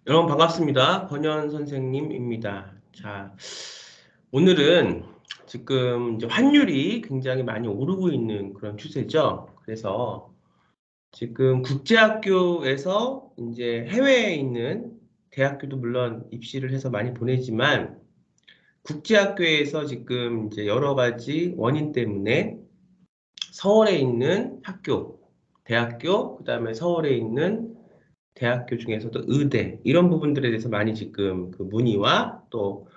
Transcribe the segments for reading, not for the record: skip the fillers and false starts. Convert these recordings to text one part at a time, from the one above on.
여러분 반갑습니다. 권현 선생님입니다. 자, 오늘은 지금 이제 환율이 굉장히 많이 오르고 있는 그런 추세죠. 그래서 지금 국제학교에서 이제 해외에 있는 대학교도 물론 입시를 해서 많이 보내지만 국제학교에서 지금 이제 여러 가지 원인 때문에 서울에 있는 학교, 대학교, 그다음에 서울에 있는 대학교 중에서도 의대 이런 부분들에 대해서 많이 지금 그 문의와 또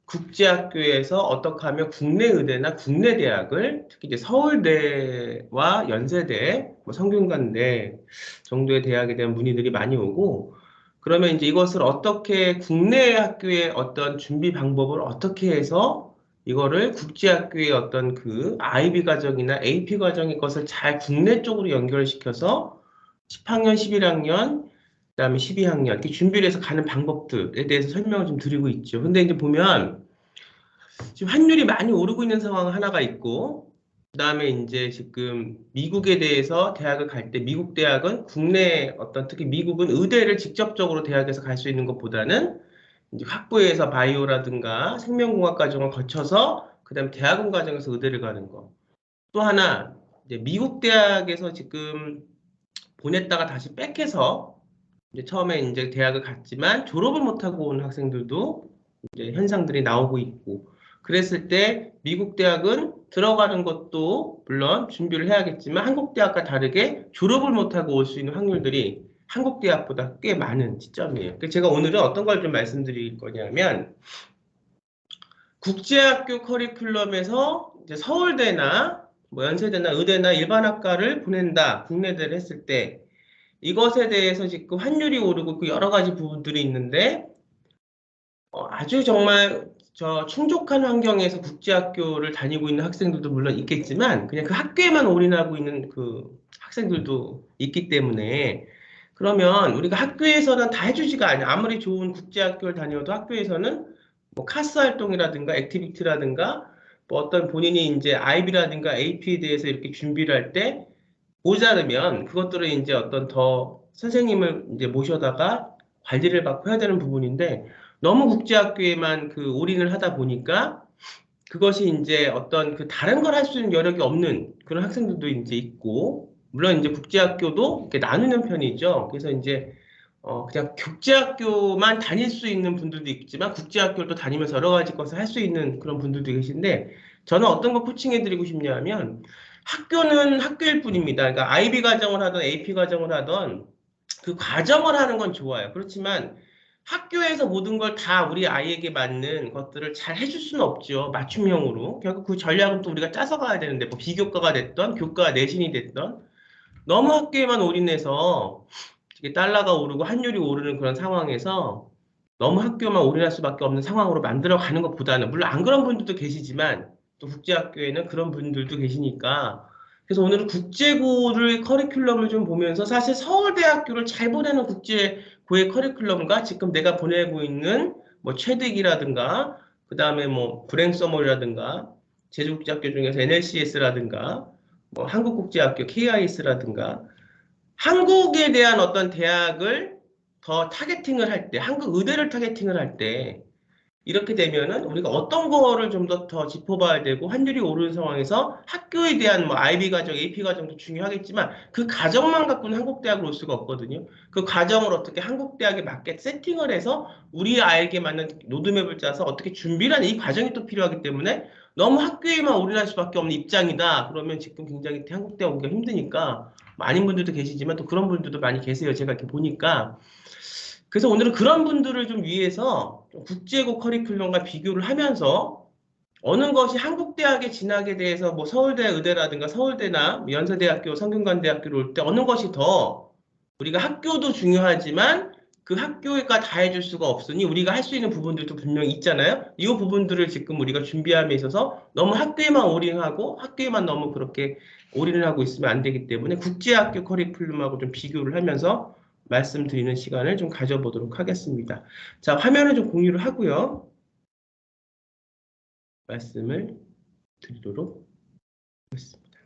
국제학교에서 어떻게 하면 국내 의대나 국내 대학을 특히 이제 서울대와 연세대, 뭐 성균관대 정도의 대학에 대한 문의들이 많이 오고 그러면 이제 이것을 어떻게 국내 학교의 어떤 준비 방법을 어떻게 해서 이거를 국제학교의 어떤 그 IB 과정이나 AP 과정의 것을 잘 국내 쪽으로 연결시켜서 10학년, 11학년 그다음에 12학년 이렇게 준비를 해서 가는 방법들에 대해서 설명을 좀 드리고 있죠. 근데 이제 보면 지금 환율이 많이 오르고 있는 상황 하나가 있고 그다음에 이제 지금 미국에 대해서 대학을 갈 때 미국 대학은 국내 어떤 특히 미국은 의대를 직접적으로 대학에서 갈 수 있는 것보다는 이제 학부에서 바이오라든가 생명공학 과정을 거쳐서 그다음에 대학원 과정에서 의대를 가는 거. 또 하나 이제 미국 대학에서 지금 보냈다가 다시 백해서 이제 처음에 이제 대학을 갔지만 졸업을 못하고 온 학생들도 이제 현상들이 나오고 있고 그랬을 때 미국 대학은 들어가는 것도 물론 준비를 해야겠지만 한국 대학과 다르게 졸업을 못하고 올 수 있는 확률들이 한국 대학보다 꽤 많은 시점이에요. 그래서 제가 오늘은 어떤 걸 좀 말씀드릴 거냐면 국제학교 커리큘럼에서 이제 서울대나 뭐 연세대나 의대나 일반학과를 보낸다 국내대를 했을 때 이것에 대해서 지금 환율이 오르고 그 여러 가지 부분들이 있는데 아주 정말 저 충족한 환경에서 국제학교를 다니고 있는 학생들도 물론 있겠지만 그냥 그 학교에만 올인하고 있는 그 학생들도 있기 때문에 그러면 우리가 학교에서는 다 해주지가 않아요. 아무리 좋은 국제학교를 다녀도 학교에서는 뭐 카스 활동이라든가 액티비티라든가 뭐 어떤 본인이 이제 IB라든가 AP에 대해서 이렇게 준비를 할 때 모자르면 그것들을 이제 어떤 더 선생님을 이제 모셔다가 관리를 받고 해야 되는 부분인데 너무 국제학교에만 그 올인을 하다 보니까 그것이 이제 어떤 그 다른 걸 할 수 있는 여력이 없는 그런 학생들도 이제 있고 물론 이제 국제학교도 이렇게 나누는 편이죠. 그래서 이제 그냥 국제학교만 다닐 수 있는 분들도 있지만 국제학교를 또 다니면서 여러 가지 것을 할 수 있는 그런 분들도 계신데 저는 어떤 거 코칭해 드리고 싶냐면 학교는 학교일 뿐입니다. 그러니까 IB 과정을 하던 AP 과정을 하던 그 과정을 하는 건 좋아요. 그렇지만 학교에서 모든 걸 다 우리 아이에게 맞는 것들을 잘 해줄 수는 없죠. 맞춤형으로. 결국 그 전략은 또 우리가 짜서 가야 되는데 뭐 비교과가 됐던 교과 내신이 됐던 너무 학교에만 올인해서 이게 달러가 오르고 환율이 오르는 그런 상황에서 너무 학교만 올인할 수밖에 없는 상황으로 만들어 가는 것보다는 물론 안 그런 분들도 계시지만 또 국제학교에는 그런 분들도 계시니까 그래서 오늘은 국제고를 커리큘럼을 좀 보면서 사실 서울대학교를 잘 보내는 국제고의 커리큘럼과 지금 내가 보내고 있는 뭐 최득이라든가 그다음에 뭐 브랭서멀이라든가 제주국제학교 중에서 NLCS라든가 뭐 한국국제학교 KIS라든가 한국에 대한 어떤 대학을 더 타겟팅을 할 때, 한국 의대를 타겟팅을 할 때, 이렇게 되면은 우리가 어떤 거를 좀 더 짚어봐야 되고, 환율이 오르는 상황에서 학교에 대한 뭐 IB 과정, AP 과정도 중요하겠지만, 그 과정만 갖고는 한국 대학을 올 수가 없거든요. 그 과정을 어떻게 한국 대학에 맞게 세팅을 해서 우리 아이에게 맞는 로드맵을 짜서 어떻게 준비를 하는 이 과정이 또 필요하기 때문에 너무 학교에만 올인할 수밖에 없는 입장이다. 그러면 지금 굉장히 한국 대학 오기가 힘드니까 많은 분들도 계시지만 또 그런 분들도 많이 계세요. 제가 이렇게 보니까. 그래서 오늘은 그런 분들을 좀 위해서 좀 국제고 커리큘럼과 비교를 하면서 어느 것이 한국 대학에 진학에 대해서 뭐 서울대 의대라든가 서울대나 뭐 연세대학교, 성균관대학교를 올 때 어느 것이 더 우리가 학교도 중요하지만 그 학교가 다 해줄 수가 없으니 우리가 할 수 있는 부분들도 분명히 있잖아요. 이 부분들을 지금 우리가 준비함에 있어서 너무 학교에만 올인하고 학교에만 너무 그렇게 올인을 하고 있으면 안 되기 때문에 국제학교 커리큘럼하고 좀 비교를 하면서 말씀드리는 시간을 좀 가져보도록 하겠습니다. 자, 화면을 좀 공유를 하고요. 말씀을 드리도록 하겠습니다.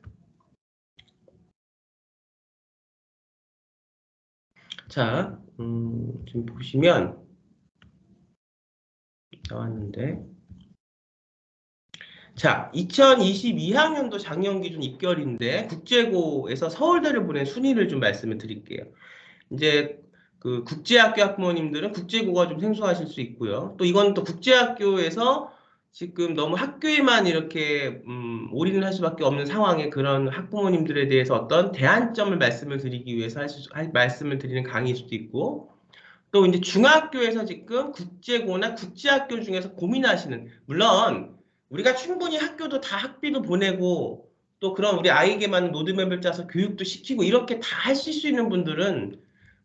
자, 지금 보시면 나왔는데, 자, 2022학년도 작년 기준 입결인데 국제고에서 서울대를 보낸 순위를 좀 말씀을 드릴게요. 이제 그 국제학교 학부모님들은 국제고가 좀 생소하실 수 있고요. 또 이건 또 국제학교에서 지금 너무 학교에만 이렇게 올인을 할 수밖에 없는 상황에 그런 학부모님들에 대해서 어떤 대안점을 말씀을 드리기 위해서 말씀을 드리는 강의일 수도 있고, 또 이제 중학교에서 지금 국제고나 국제학교 중에서 고민하시는, 물론 우리가 충분히 학교도 다 학비도 보내고 또 그런 우리 아이에게만 로드맵을 짜서 교육도 시키고 이렇게 다 하실 수 있는 분들은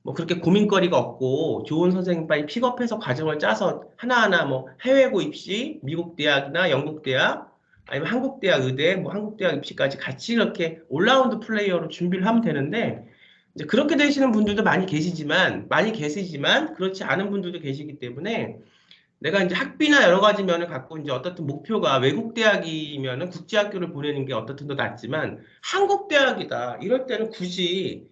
뭐 그렇게 고민거리가 없고 좋은 선생님 빨리 픽업해서 과정을 짜서 하나하나 뭐 해외고 입시, 미국 대학이나 영국 대학, 아니면 한국 대학 의대, 뭐 한국 대학 입시까지 같이 이렇게 올라운드 플레이어로 준비를 하면 되는데, 이제 그렇게 되시는 분들도 많이 계시지만 그렇지 않은 분들도 계시기 때문에 내가 이제 학비나 여러 가지 면을 갖고 이제 어떻든 목표가 외국 대학이면은 국제학교를 보내는 게 어떻든 더 낫지만 한국 대학이다 이럴 때는 굳이,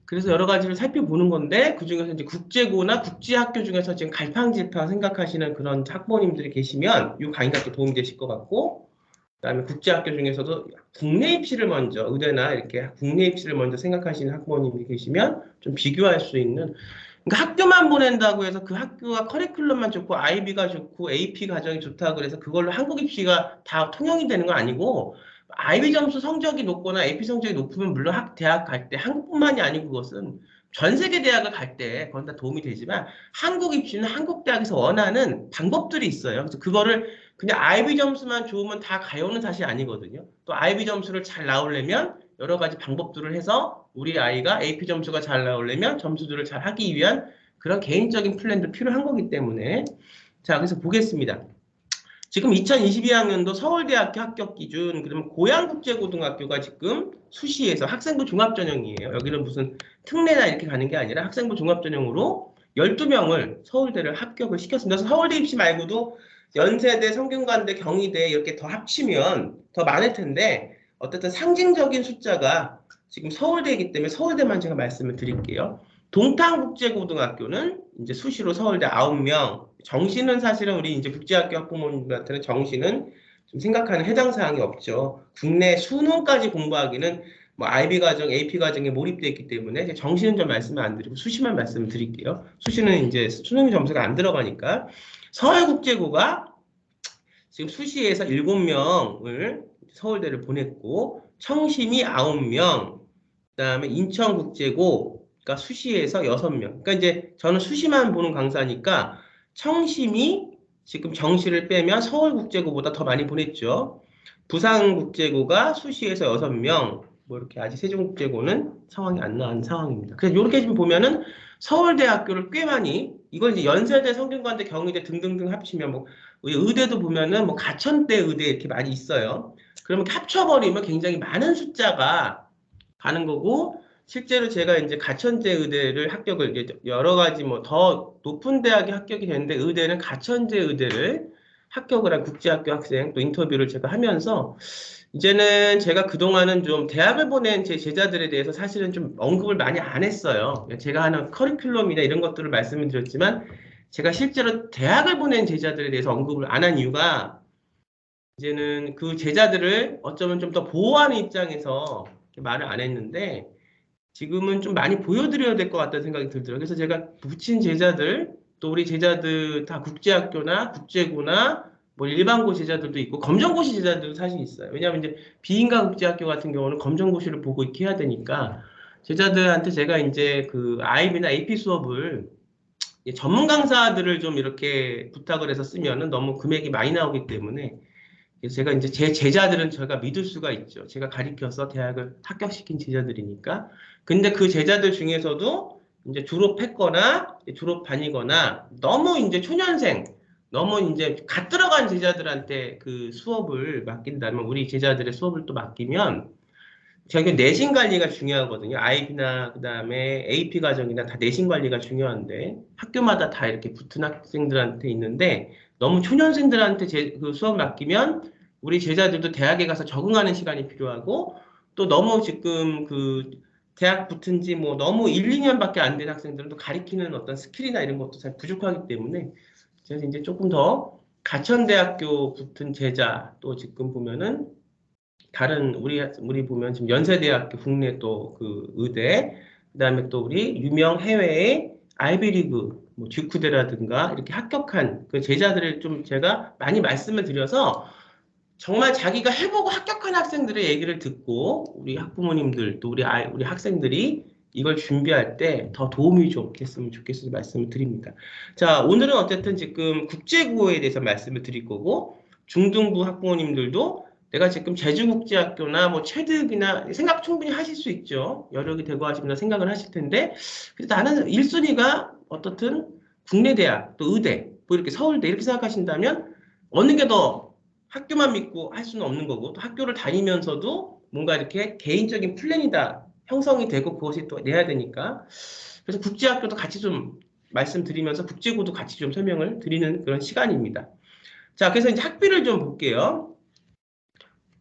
그래서 여러 가지를 살펴보는 건데, 그중에서 이제 국제고나 국제학교 중에서 지금 갈팡질팡 생각하시는 그런 학부모님들이 계시면 이 강의가 또 도움이 되실 것 같고, 그다음에 국제학교 중에서도 국내 입시를 먼저, 의대나 이렇게 국내 입시를 먼저 생각하시는 학부모님이 계시면 좀 비교할 수 있는, 그러니까 학교만 보낸다고 해서 그 학교가 커리큘럼만 좋고 IB가 좋고 AP 과정이 좋다고 그래서 그걸로 한국 입시가 다 통용이 되는 건 아니고, IB 점수 성적이 높거나 AP 성적이 높으면 물론 대학 갈 때 한국뿐만이 아니고 그것은 전 세계 대학을 갈 때 그건 다 도움이 되지만, 한국 입시는 한국 대학에서 원하는 방법들이 있어요. 그래서 그거를 그냥 IB 점수만 좋으면 다 가요는 사실 아니거든요. 또 IB 점수를 잘 나오려면 여러 가지 방법들을 해서 우리 아이가 AP 점수가 잘 나오려면 점수들을 잘 하기 위한 그런 개인적인 플랜도 필요한 거기 때문에, 자, 그래서 보겠습니다. 지금 2022학년도 서울대학교 합격 기준, 그러면 고양국제고등학교가 지금 수시에서 학생부 종합전형이에요. 여기는 무슨 특례나 이렇게 가는 게 아니라 학생부 종합전형으로 12명을 서울대를 합격을 시켰습니다. 그래서 서울대 입시 말고도 연세대, 성균관대, 경희대 이렇게 더 합치면 더 많을 텐데, 어쨌든 상징적인 숫자가 지금 서울대이기 때문에 서울대만 제가 말씀을 드릴게요. 동탄국제고등학교는 이제 수시로 서울대 9명, 정시는 사실은 우리 이제 국제학교 학부모님들한테는 정시는 좀 생각하는 해당 사항이 없죠. 국내 수능까지 공부하기는 뭐 IB 과정, AP 과정에 몰입되어 있기 때문에 정시는 좀 말씀을 안 드리고 수시만 말씀을 드릴게요. 수시는 이제 수능 점수가 안 들어가니까. 서울국제고가 지금 수시에서 7명을 서울대를 보냈고, 청심이 9명, 그다음에 인천국제고가 수시에서 6명. 그러니까 이제 저는 수시만 보는 강사니까 청심이 지금 정시를 빼면 서울국제고보다 더 많이 보냈죠. 부산국제고가 수시에서 6명, 뭐 이렇게 아직 세종국제고는 상황이 안 나은 상황입니다. 그래서 이렇게 지금 보면은 서울대학교를 꽤 많이, 이걸 이제 연세대, 성균관대, 경희대 등등등 합치면 뭐 우리 의대도 보면은 뭐 가천대 의대 이렇게 많이 있어요. 그러면 합쳐버리면 굉장히 많은 숫자가 가는 거고, 실제로 제가 이제 가천대 의대를 합격을 이제 여러 가지 뭐 더 높은 대학에 합격이 됐는데, 의대는 가천대 의대를 합격을 한 국제학교 학생 또 인터뷰를 제가 하면서, 이제는 제가 그동안은 좀 대학을 보낸 제 제자들에 대해서 사실은 좀 언급을 많이 안 했어요. 제가 하는 커리큘럼이나 이런 것들을 말씀을 드렸지만, 제가 실제로 대학을 보낸 제자들에 대해서 언급을 안 한 이유가, 이제는 그 제자들을 어쩌면 좀 더 보호하는 입장에서 말을 안 했는데, 지금은 좀 많이 보여드려야 될 것 같다는 생각이 들더라고요. 그래서 제가 붙인 제자들, 또 우리 제자들 다 국제학교나 국제고나 뭐 일반고 제자들도 있고 검정고시 제자들도 사실 있어요. 왜냐하면 이제 비인가 국제학교 같은 경우는 검정고시를 보고 이렇게 해야 되니까, 제자들한테 제가 이제 그 IB나 AP 수업을 전문 강사들을 좀 이렇게 부탁을 해서 쓰면은 너무 금액이 많이 나오기 때문에, 그래서 제가 이제 제 제자들은 제가 믿을 수가 있죠. 제가 가리켜서 대학을 합격시킨 제자들이니까. 근데 그 제자들 중에서도 이제 졸업했거나 졸업반이거나 너무 이제 초년생, 너무 이제 갓 들어간 제자들한테 그 수업을 맡긴다면, 우리 제자들의 수업을 또 맡기면, 저희 내신 관리가 중요하거든요. IB나 그다음에 AP 과정이나 다 내신 관리가 중요한데, 학교마다 다 이렇게 붙은 학생들한테 있는데, 너무 초년생들한테 그 수업 맡기면 우리 제자들도 대학에 가서 적응하는 시간이 필요하고, 또 너무 지금 그 대학 붙은 지 뭐 너무 1, 2년밖에 안 된 학생들은 또 가리키는 어떤 스킬이나 이런 것도 잘 부족하기 때문에 그래서 이제 조금 더 가천대학교 붙은 제자 또 지금 보면은 다른 우리 보면 지금 연세대학교 국내 또 그 의대 그다음에 또 우리 유명 해외의 아이비리그 뭐 듀크대라든가 이렇게 합격한 그 제자들을 좀 제가 많이 말씀을 드려서 정말 자기가 해보고 합격한 학생들의 얘기를 듣고 우리 학부모님들 또 우리 학생들이 이걸 준비할 때 더 도움이 좀 됐으면 좋겠어서 말씀을 드립니다. 자, 오늘은 어쨌든 지금 국제국어에 대해서 말씀을 드릴 거고 중등부 학부모님들도 내가 지금 제주국제학교나 뭐 체득이나 생각 충분히 하실 수 있죠. 여력이 되고 하시면 생각을 하실 텐데 그래서 나는 1순위가 어떻든 국내 대학 또 의대 뭐 이렇게 서울대 이렇게 생각하신다면 어느 게더 학교만 믿고 할 수는 없는 거고 또 학교를 다니면서도 뭔가 이렇게 개인적인 플랜이다 형성이 되고 그것이 또 내야 되니까 그래서 국제학교도 같이 좀 말씀드리면서 국제고도 같이 좀 설명을 드리는 그런 시간입니다. 자, 그래서 이제 학비를 좀 볼게요.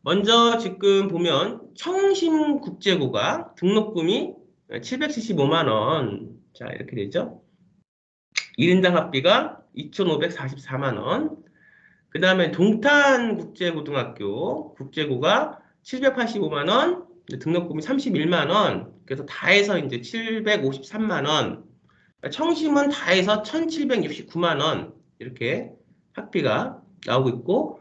먼저 지금 보면 청심국제고가 등록금이 775만 원. 자, 이렇게 되죠. 1인당 학비가 2,544만 원. 그 다음에 동탄국제고등학교 국제고가 785만 원, 등록금이 31만 원, 그래서 다 해서 이제 753만 원, 청심은 다 해서 1,769만 원 이렇게 학비가 나오고 있고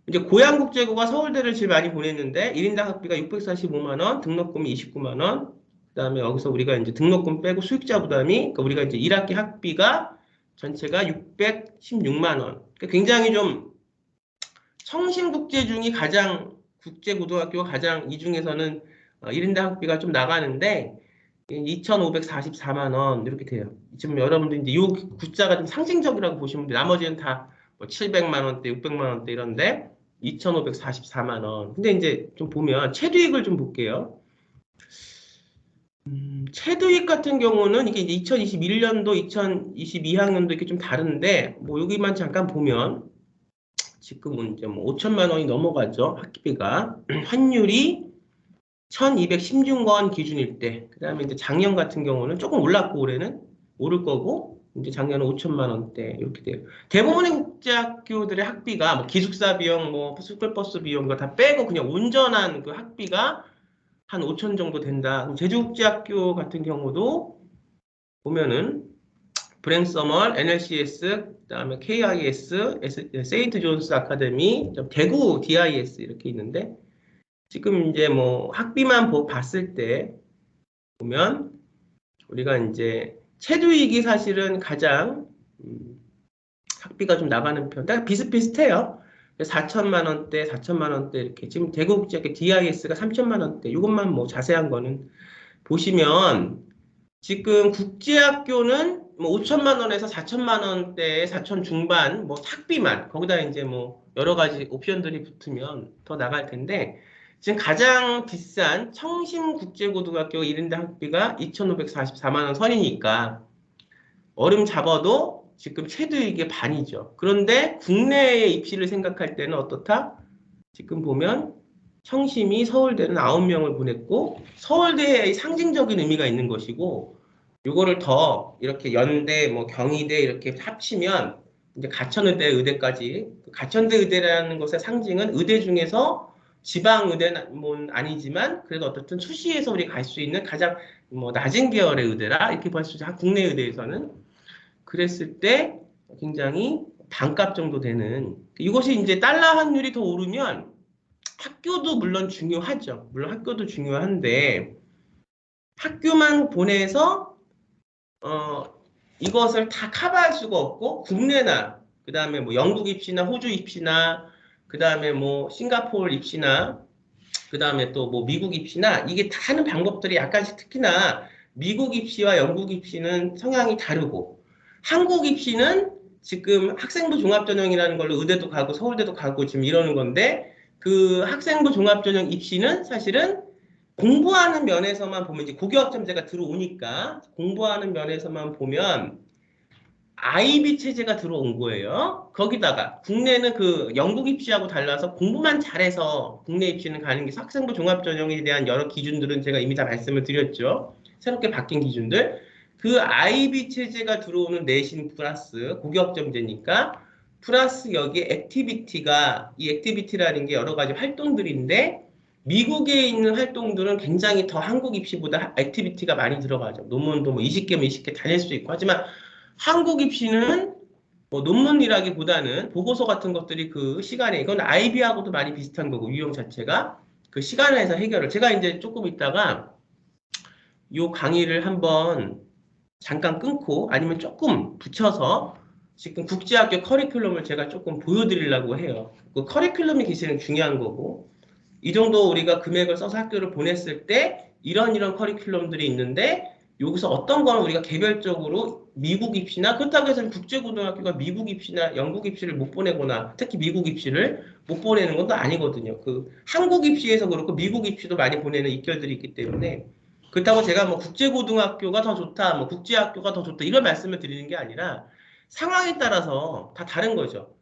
이제 고양국제고가 서울대를 제일 많이 보냈는데 1인당 학비가 645만 원, 등록금이 29만 원, 그다음에 여기서 우리가 이제 등록금 빼고 수익자 부담이 그러니까 우리가 이제 1학기 학비가 전체가 616만 원. 그러니까 굉장히 좀 청심국제 중이 가장 국제고등학교가 가장 이 중에서는 1인당 학비가 좀 나가는데 2,544만 원 이렇게 돼요. 지금 여러분들 이제 이 구자가 좀 상징적이라고 보시면 돼요. 나머지는 다뭐 700만 원대, 600만 원대 이런데 2,544만 원. 근데 이제 좀 보면 최대익을 좀 볼게요. 최대익 같은 경우는 이게 이제 2021년도, 2022학년도 이렇게 좀 다른데 뭐 여기만 잠깐 보면 지금은 이제 뭐 5천만 원이 넘어가죠. 학비가. 환율이 1216원 기준일 때. 그 다음에 이제 작년 같은 경우는 조금 올랐고 올해는 오를 거고 이제 작년은 5천만 원대 이렇게 돼요. 대부분의 국제학교들의 학비가 뭐 기숙사 비용, 뭐 스쿨버스 비용 이거 다 빼고 그냥 온전한 그 학비가 한 5천 정도 된다. 제주국제학교 같은 경우도 보면은 브랭서멀, NLCS, 그다음에 KIS, 세인트 존스 아카데미, 대구 DIS 이렇게 있는데 지금 이제 뭐 학비만 봤을 때 보면 우리가 이제 체두익이 사실은 가장 학비가 좀 나가는 편. 다 비슷비슷해요. 4천만 원대, 4천만 원대 이렇게 지금 대구국제학교 DIS가 3천만 원대. 이것만 뭐 자세한 거는 보시면 지금 국제학교는 뭐 5천만 원에서 4천만 원대에 4천 중반 뭐 학비만 거기다 이제 뭐 여러 가지 옵션들이 붙으면 더 나갈 텐데 지금 가장 비싼 청심국제고등학교 1인당 학비가 2,544만 원 선이니까 얼음 잡아도 지금 최대이게 반이죠. 그런데 국내에 입시를 생각할 때는 어떻다? 지금 보면 청심이 서울대는 9명을 보냈고 서울대의 상징적인 의미가 있는 것이고 요거를 더 이렇게 연대, 뭐 경희대 이렇게 합치면 이제 가천의대, 의대까지 가천대 의대라는 것의 상징은 의대 중에서 지방 의대는 아니지만 그래도 어떻든 수시에서 우리 갈 수 있는 가장 뭐 낮은 계열의 의대라 이렇게 볼 수 있죠. 국내 의대에서는 그랬을 때 굉장히 반값 정도 되는 이것이 이제 달러 환율이 더 오르면 학교도 물론 중요하죠. 물론 학교도 중요한데 학교만 보내서 이것을 다 커버할 수가 없고 국내나 그 다음에 뭐 영국 입시나 호주 입시나 그 다음에 뭐 싱가포르 입시나 그 다음에 또 뭐 미국 입시나 이게 다 하는 방법들이 약간씩 특히나 미국 입시와 영국 입시는 성향이 다르고 한국 입시는 지금 학생부 종합전형이라는 걸로 의대도 가고 서울대도 가고 지금 이러는 건데 그 학생부 종합전형 입시는 사실은 공부하는 면에서만 보면 이제 고교학점제가 들어오니까 공부하는 면에서만 보면 IB 체제가 들어온 거예요. 거기다가 국내는 그 영국 입시하고 달라서 공부만 잘해서 국내 입시는 가는 게 학생부 종합전형에 대한 여러 기준들은 제가 이미 다 말씀을 드렸죠. 새롭게 바뀐 기준들. 그 IB 체제가 들어오는 내신 플러스 고교학점제니까 플러스 여기에 액티비티가 이 액티비티라는 게 여러 가지 활동들인데 미국에 있는 활동들은 굉장히 더 한국 입시보다 액티비티가 많이 들어가죠. 논문도 뭐 20개면 20개 다 낼 수 있고 하지만 한국 입시는 뭐 논문이라기보다는 보고서 같은 것들이 그 시간에 이건 IB하고도 많이 비슷한 거고 유형 자체가 그 시간에서 해결을 제가 이제 조금 있다가 요 강의를 한번 잠깐 끊고 아니면 조금 붙여서 지금 국제학교 커리큘럼을 제가 조금 보여드리려고 해요. 그 커리큘럼이 기시는 중요한 거고 이 정도 우리가 금액을 써서 학교를 보냈을 때 이런 커리큘럼들이 있는데 여기서 어떤 거는 우리가 개별적으로 미국 입시나 그렇다고 해서 국제고등학교가 미국 입시나 영국 입시를 못 보내거나 특히 미국 입시를 못 보내는 것도 아니거든요. 그 한국 입시에서 그렇고 미국 입시도 많이 보내는 입결들이 있기 때문에 그렇다고 제가 뭐 국제고등학교가 더 좋다, 뭐 국제학교가 더 좋다 이런 말씀을 드리는 게 아니라 상황에 따라서 다 다른 거죠.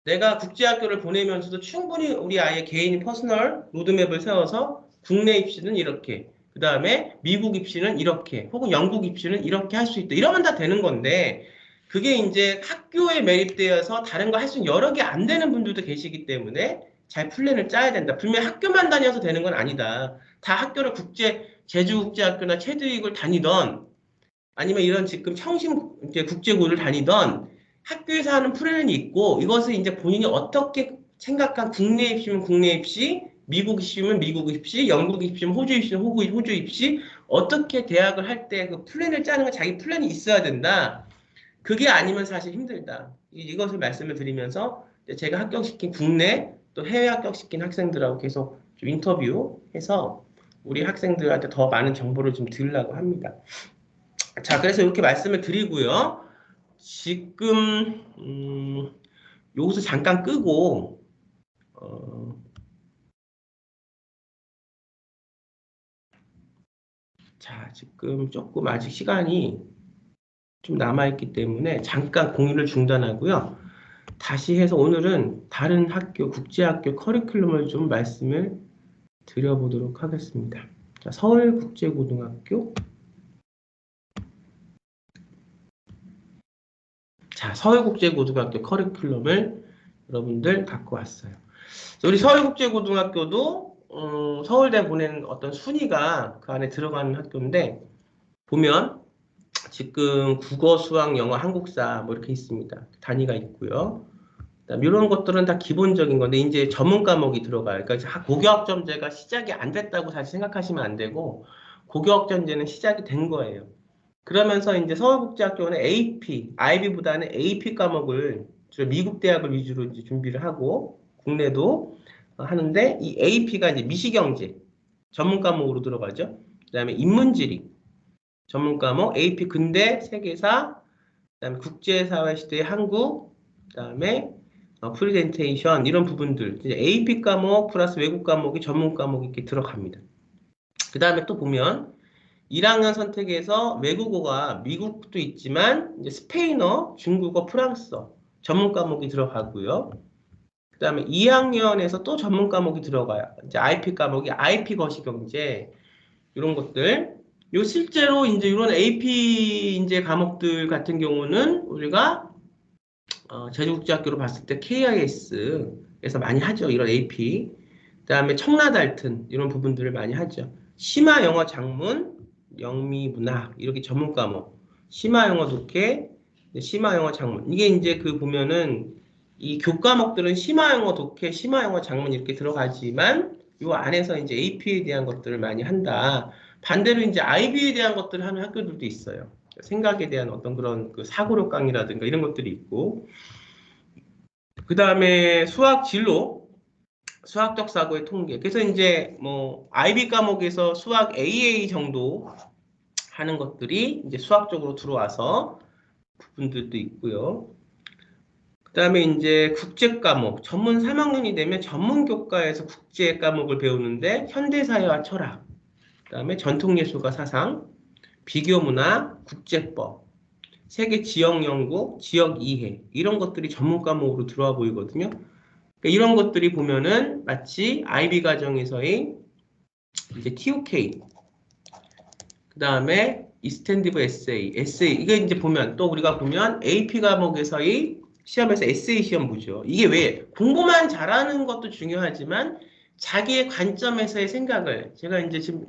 내가 국제학교를 보내면서도 충분히 우리 아이의 개인 퍼스널 로드맵을 세워서 국내 입시는 이렇게, 그 다음에 미국 입시는 이렇게, 혹은 영국 입시는 이렇게 할 수 있다. 이러면 다 되는 건데, 그게 이제 학교에 매립되어서 다른 거 할 수 있는 여러 개 안 되는 분들도 계시기 때문에 잘 플랜을 짜야 된다. 분명히 학교만 다녀서 되는 건 아니다. 다 학교를 제주국제학교나 체드윅을 다니던, 아니면 이런 지금 청심 이제 국제고를 다니던 학교에서 하는 플랜이 있고 이것을 이제 본인이 어떻게 생각한 국내 입시면 국내 입시, 미국 입시면 미국 입시, 영국 입시면 호주 입시면 호주 입시 어떻게 대학을 할 때 그 플랜을 짜는 건 자기 플랜이 있어야 된다. 그게 아니면 사실 힘들다. 이것을 말씀을 드리면서 제가 합격시킨 국내 또 해외 합격시킨 학생들하고 계속 좀 인터뷰해서 우리 학생들한테 더 많은 정보를 좀 드리려고 합니다. 자, 그래서 이렇게 말씀을 드리고요. 지금 여기서 잠깐 끄고 자, 지금 조금 아직 시간이 좀 남아있기 때문에 잠깐 공유를 중단하고요. 다시 해서 오늘은 다른 학교, 국제학교 커리큘럼을 좀 말씀을 드려보도록 하겠습니다. 자, 서울국제고등학교. 자, 서울국제고등학교 커리큘럼을 여러분들 갖고 왔어요. 우리 서울국제고등학교도 서울대 보내는 어떤 순위가 그 안에 들어가는 학교인데 보면 지금 국어, 수학, 영어, 한국사 뭐 이렇게 있습니다. 단위가 있고요. 이런 것들은 다 기본적인 건데 이제 전문 과목이 들어가요. 그러니까 고교학점제가 시작이 안 됐다고 사실 생각하시면 안 되고 고교학점제는 시작이 된 거예요. 그러면서 이제 서울국제학교는 AP, IB보다는 AP 과목을 주로 미국 대학을 위주로 이제 준비를 하고 국내도 하는데 이 AP가 이제 미시경제 전문 과목으로 들어가죠. 그다음에 인문지리 전문 과목, AP 근대 세계사, 그다음에 국제사회 시대 한국, 그다음에 프리젠테이션 이런 부분들 이제 AP 과목 플러스 외국 과목이 전문 과목이 이렇게 들어갑니다. 그다음에 또 보면 1학년 선택에서 외국어가 미국도 있지만 이제 스페인어, 중국어, 프랑스어 전문 과목이 들어가고요. 그 다음에 2학년에서 또 전문 과목이 들어가요. 이제 IP 과목이 IP 거시경제 이런 것들. 요 실제로 이제 이런 AP 이제 과목들 같은 경우는 우리가 제주국제학교로 봤을 때 KIS에서 많이 하죠. 이런 AP. 그 다음에 청라달튼 이런 부분들을 많이 하죠. 심화 영어 작문, 영미 문학 이렇게 전문 과목. 심화 영어 독해, 심화 영어 작문. 이게 이제 그 보면은 이 교과목들은 심화 영어 독해, 심화 영어 작문 이렇게 들어가지만 요 안에서 이제 AP에 대한 것들을 많이 한다. 반대로 이제 IB에 대한 것들을 하는 학교들도 있어요. 생각에 대한 어떤 그런 그 사고력 강의라든가 이런 것들이 있고. 그 다음에 수학 진로, 수학적 사고의 통계. 그래서 이제 뭐 IB 과목에서 수학 AA 정도 하는 것들이 이제 수학적으로 들어와서 부분들도 있고요. 그 다음에 이제 국제 과목, 전문 3학년이 되면 전문 교과에서 국제 과목을 배우는데 현대사회와 철학, 그 다음에 전통예술과 사상, 비교문화, 국제법, 세계 지역 연구, 지역 이해 이런 것들이 전문 과목으로 들어와 보이거든요. 그러니까 이런 것들이 보면은 마치 IB 과정에서의 이제 TOK, 그 다음에 이스텐디브 에세이 이게 이제 보면 또 우리가 보면 AP 과목에서의 시험에서 에세이 시험 보죠. 이게 왜 공부만 잘하는 것도 중요하지만 자기의 관점에서의 생각을 제가 이제 지금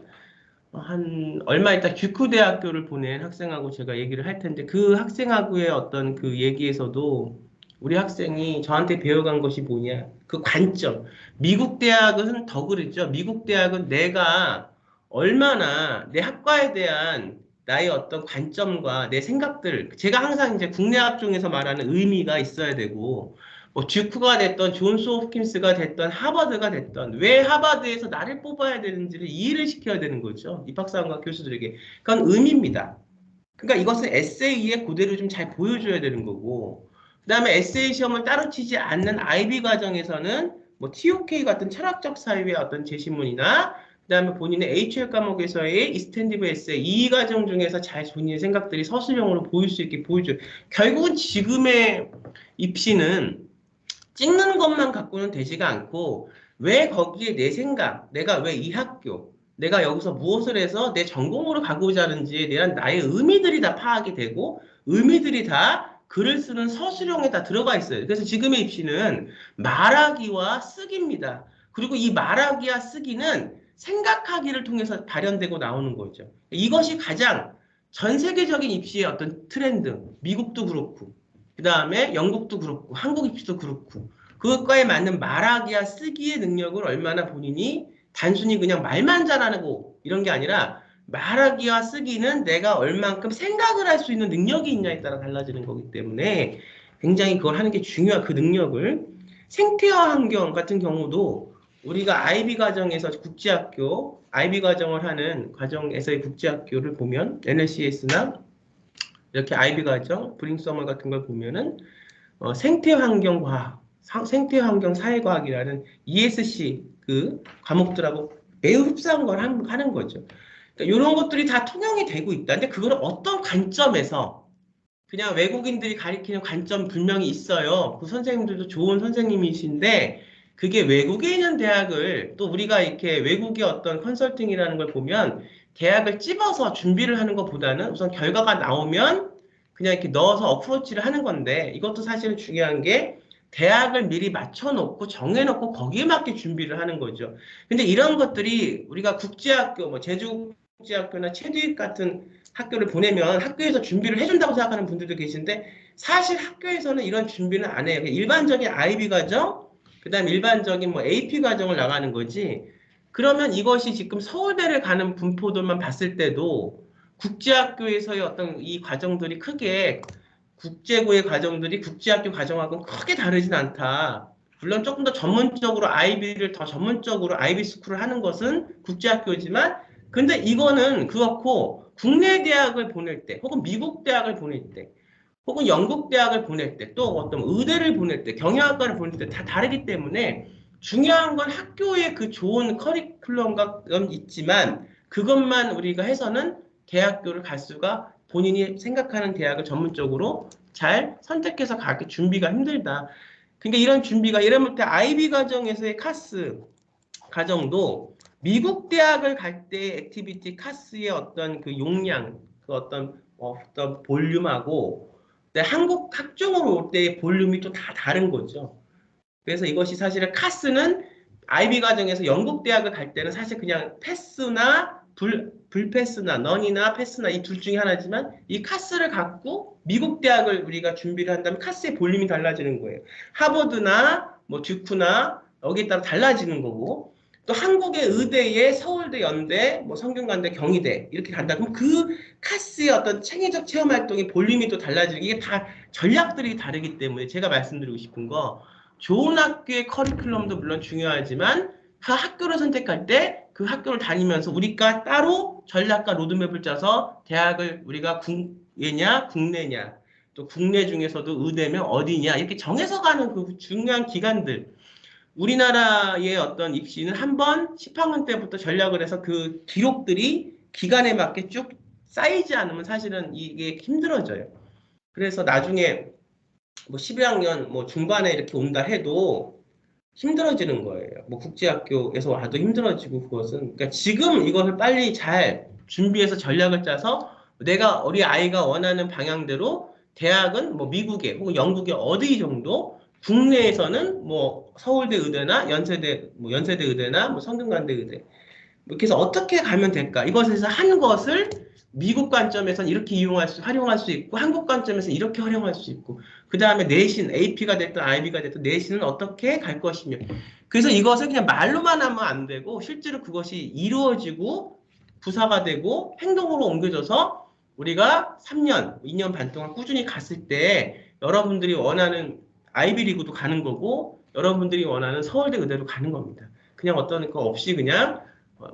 한 얼마 있다 규크대학교를 보낸 학생하고 제가 얘기를 할 텐데 그 학생하고의 어떤 그 얘기에서도 우리 학생이 저한테 배워간 것이 뭐냐 그 관점. 미국 대학은 더 그랬죠. 미국 대학은 내가 얼마나 내 학과에 대한 나의 어떤 관점과 내 생각들 제가 항상 이제 국내 학종에서 말하는 의미가 있어야 되고 뭐 듀크가 됐던 존스 홉킨스가 됐던 하버드가 됐던 왜 하버드에서 나를 뽑아야 되는지를 이해를 시켜야 되는 거죠. 입학사관과 교수들에게. 그건 의미입니다. 그러니까 이것은 에세이에 그대로 좀 잘 보여줘야 되는 거고 그 다음에 에세이 시험을 따로 치지 않는 IB 과정에서는 뭐 TOK 같은 철학적 사유의 어떤 제시문이나 그 다음에 본인의 HL 과목에서의 이스텐디브 에세이 이 과정 중에서 잘 본인의 생각들이 서술형으로 보일 수 있게 보여줘요. 결국은 지금의 입시는 찍는 것만 갖고는 되지가 않고 왜 거기에 내 생각, 내가 왜 이 학교, 내가 여기서 무엇을 해서 내 전공으로 가고자 하는지에 대한 나의 의미들이 다 파악이 되고 의미들이 다 글을 쓰는 서술형에 다 들어가 있어요. 그래서 지금의 입시는 말하기와 쓰기입니다. 그리고 이 말하기와 쓰기는 생각하기를 통해서 발현되고 나오는 거죠. 이것이 가장 전 세계적인 입시의 어떤 트렌드, 미국도 그렇고 그 다음에 영국도 그렇고 한국 입시도 그렇고 그것과에 맞는 말하기와 쓰기의 능력을 얼마나 본인이 단순히 그냥 말만 잘하고 이런 게 아니라 말하기와 쓰기는 내가 얼만큼 생각을 할 수 있는 능력이 있냐에 따라 달라지는 거기 때문에 굉장히 그걸 하는 게 중요한 그 능력을 생태화 환경 같은 경우도 우리가 IB 과정에서 국제학교, IB 과정을 하는 과정에서의 국제학교를 보면 NLCS나 이렇게 IB 과정, 브링서머 같은 걸 보면은 생태환경과학, 생태환경사회과학이라는 ESC 그 과목들하고 매우 흡사한 걸 하는 거죠. 그러니까 이런 것들이 다 통용이 되고 있다. 근데 그걸 어떤 관점에서 그냥 외국인들이 가리키는 관점 분명히 있어요. 그 선생님들도 좋은 선생님이신데 그게 외국에 있는 대학을 또 우리가 이렇게 외국의 어떤 컨설팅이라는 걸 보면 대학을 찝어서 준비를 하는 것보다는 우선 결과가 나오면 그냥 이렇게 넣어서 어프로치를 하는 건데 이것도 사실은 중요한 게 대학을 미리 맞춰놓고 정해놓고 거기에 맞게 준비를 하는 거죠. 근데 이런 것들이 우리가 국제학교, 뭐 제주국제학교나 체듀익 같은 학교를 보내면 학교에서 준비를 해준다고 생각하는 분들도 계신데 사실 학교에서는 이런 준비는 안 해요. 일반적인 IB 과정, 그 다음 일반적인 뭐 AP 과정을 나가는 거지. 그러면 이것이 지금 서울대를 가는 분포들만 봤을 때도 국제학교에서의 어떤 이 과정들이 크게 국제고의 과정들이 국제학교 과정하고는 크게 다르진 않다. 물론 조금 더 전문적으로 IB를 더 전문적으로 IB 스쿨을 하는 것은 국제학교지만 근데 이거는 그렇고 국내 대학을 보낼 때 혹은 미국 대학을 보낼 때 혹은 영국 대학을 보낼 때 또 어떤 의대를 보낼 때 경영학과를 보낼 때 다 다르기 때문에 중요한 건 학교의 그 좋은 커리큘럼과 있지만 그것만 우리가 해서는 대학교를 갈 수가 본인이 생각하는 대학을 전문적으로 잘 선택해서 가기 준비가 힘들다. 그러니까 이런 준비가 이러면 때 IB 과정에서의 카스 과정도 미국 대학을 갈 때 액티비티 카스의 어떤 그 용량, 그 어떤 볼륨하고 한국 학종으로 올 때의 볼륨이 또 다 다른 거죠. 그래서 이것이 사실은 카스는 IB 과정에서 영국 대학을 갈 때는 사실 그냥 패스나 불패스나 넌이나 패스나 이 둘 중에 하나지만 이 카스를 갖고 미국 대학을 우리가 준비를 한다면 카스의 볼륨이 달라지는 거예요. 하버드나 뭐 듀크나 여기에 따라 달라지는 거고 또 한국의 의대에 서울대, 연대, 뭐 성균관대, 경희대 이렇게 간다. 그럼 그 카스의 어떤 창의적 체험 활동의 볼륨이 또 달라지는 이게 다 전략들이 다르기 때문에 제가 말씀드리고 싶은 거 좋은 학교의 커리큘럼도 물론 중요하지만 그 학교를 선택할 때 그 학교를 다니면서 우리가 따로 전략과 로드맵을 짜서 대학을 우리가 국외냐 국내냐 또 국내 중에서도 의대면 어디냐 이렇게 정해서 가는 그 중요한 기간들 우리나라의 어떤 입시는 한번 10학년 때부터 전략을 해서 그 기록들이 기간에 맞게 쭉 쌓이지 않으면 사실은 이게 힘들어져요. 그래서 나중에 뭐 11학년 뭐 중반에 이렇게 온다 해도 힘들어지는 거예요. 뭐 국제학교에서 와도 힘들어지고 그것은 그러니까 지금 이것을 빨리 잘 준비해서 전략을 짜서 내가 우리 아이가 원하는 방향대로 대학은 뭐 미국에 혹은 영국에 어디 정도 국내에서는 뭐 서울대 의대나 연세대 의대나 뭐 성균관대 의대 이렇게 해서 어떻게 가면 될까? 이것에서 한 것을 미국 관점에서는 이렇게 활용할 수 있고, 한국 관점에서는 이렇게 활용할 수 있고, 그 다음에 내신, AP가 됐든 IB가 됐든 내신은 어떻게 갈 것이며. 그래서 이것을 그냥 말로만 하면 안 되고, 실제로 그것이 이루어지고, 부사가 되고, 행동으로 옮겨져서 우리가 3년, 2년 반 동안 꾸준히 갔을 때, 여러분들이 원하는 아이비리그도 가는 거고, 여러분들이 원하는 서울대 의대로 가는 겁니다. 그냥 어떤 거 없이 그냥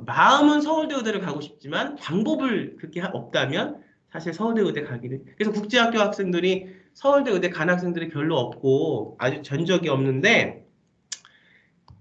마음은 서울대 의대를 가고 싶지만 방법을 그렇게 없다면 사실 서울대 의대 가기는 그래서 국제학교 학생들이 서울대 의대 간 학생들이 별로 없고 아주 전적이 없는데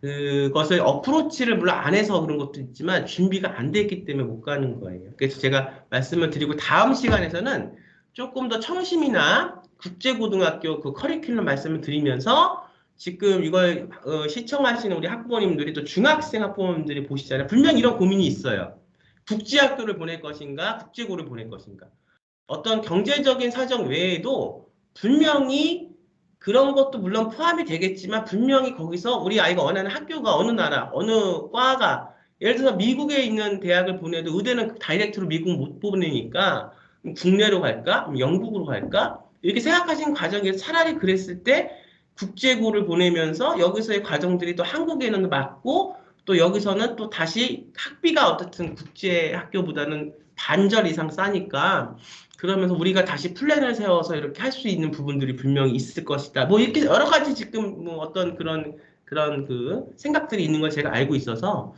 그것을 어프로치를 물론 안 해서 그런 것도 있지만 준비가 안 됐기 때문에 못 가는 거예요. 그래서 제가 말씀을 드리고 다음 시간에서는 조금 더 청심이나 국제고등학교 그 커리큘럼 말씀을 드리면서 지금 이걸 시청하시는 우리 학부모님들이 또 중학생 학부모님들이 보시잖아요. 분명 이런 고민이 있어요. 국제학교를 보낼 것인가, 국제고를 보낼 것인가. 어떤 경제적인 사정 외에도 분명히 그런 것도 물론 포함이 되겠지만 분명히 거기서 우리 아이가 원하는 학교가 어느 나라, 어느 과가 예를 들어서 미국에 있는 대학을 보내도 의대는 다이렉트로 미국 못 보내니까 국내로 갈까? 영국으로 갈까? 이렇게 생각하시는 과정에서 차라리 그랬을 때 국제고를 보내면서 여기서의 과정들이 또 한국에는 맞고 또 여기서는 또 다시 학비가 어떻든 국제 학교보다는 반절 이상 싸니까 그러면서 우리가 다시 플랜을 세워서 이렇게 할 수 있는 부분들이 분명히 있을 것이다. 뭐 이렇게 여러 가지 지금 뭐 어떤 그런 그 생각들이 있는 걸 제가 알고 있어서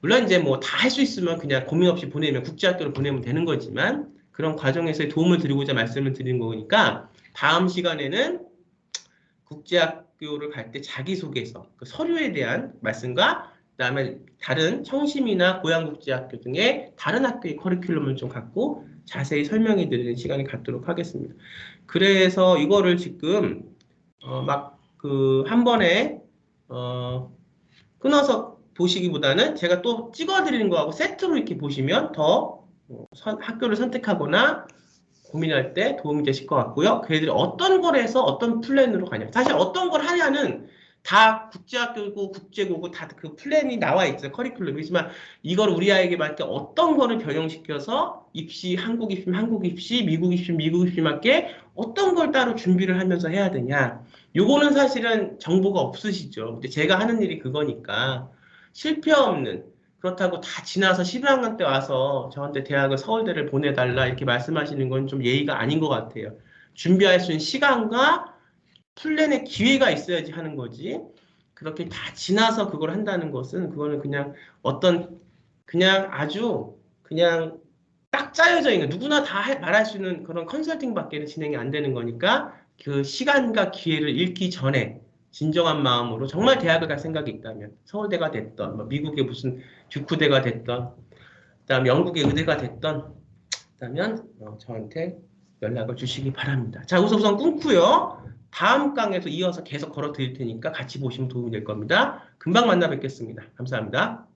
물론 이제 뭐 다 할 수 있으면 그냥 고민 없이 보내면 국제학교를 보내면 되는 거지만 그런 과정에서의 도움을 드리고자 말씀을 드리는 거니까 다음 시간에는 국제학교를 갈 때 자기소개서, 그 서류에 대한 말씀과 그다음에 다른 청심이나 고양국제학교 등의 다른 학교의 커리큘럼을 좀 갖고 자세히 설명해 드리는 시간을 갖도록 하겠습니다. 그래서 이거를 지금 막 그 한 번에 끊어서 보시기보다는 제가 또 찍어 드리는 거하고 세트로 이렇게 보시면 더 학교를 선택하거나 고민할 때 도움이 되실 것 같고요. 그 애들이 어떤 걸 해서 어떤 플랜으로 가냐. 사실 어떤 걸 하냐는 다 국제학교고 국제고고 다 그 플랜이 나와 있어요. 커리큘럼이지만 이걸 우리 아이에게 맞게 어떤 거를 변형시켜서 입시, 한국 입시면 한국 입시, 미국 입시면 미국 입시 맞게 어떤 걸 따로 준비를 하면서 해야 되냐. 요거는 사실은 정보가 없으시죠. 근데 제가 하는 일이 그거니까 실패 없는 그렇다고 다 지나서 11학년 때 와서 저한테 대학을 서울대를 보내달라 이렇게 말씀하시는 건 좀 예의가 아닌 것 같아요. 준비할 수 있는 시간과 플랜의 기회가 있어야지 하는 거지. 그렇게 다 지나서 그걸 한다는 것은 그거는 그냥 어떤 그냥 아주 그냥 딱 짜여져 있는 누구나 다 말할 수 있는 그런 컨설팅밖에는 진행이 안 되는 거니까 그 시간과 기회를 잃기 전에 진정한 마음으로 정말 대학을 갈 생각이 있다면 서울대가 됐던 뭐 미국의 무슨 듀크대가 됐던 그다음 영국의 의대가 됐던 있다면 저한테 연락을 주시기 바랍니다. 자, 우선 끊고요. 다음 강에서 이어서 계속 걸어 드릴 테니까 같이 보시면 도움이 될 겁니다. 금방 만나 뵙겠습니다. 감사합니다.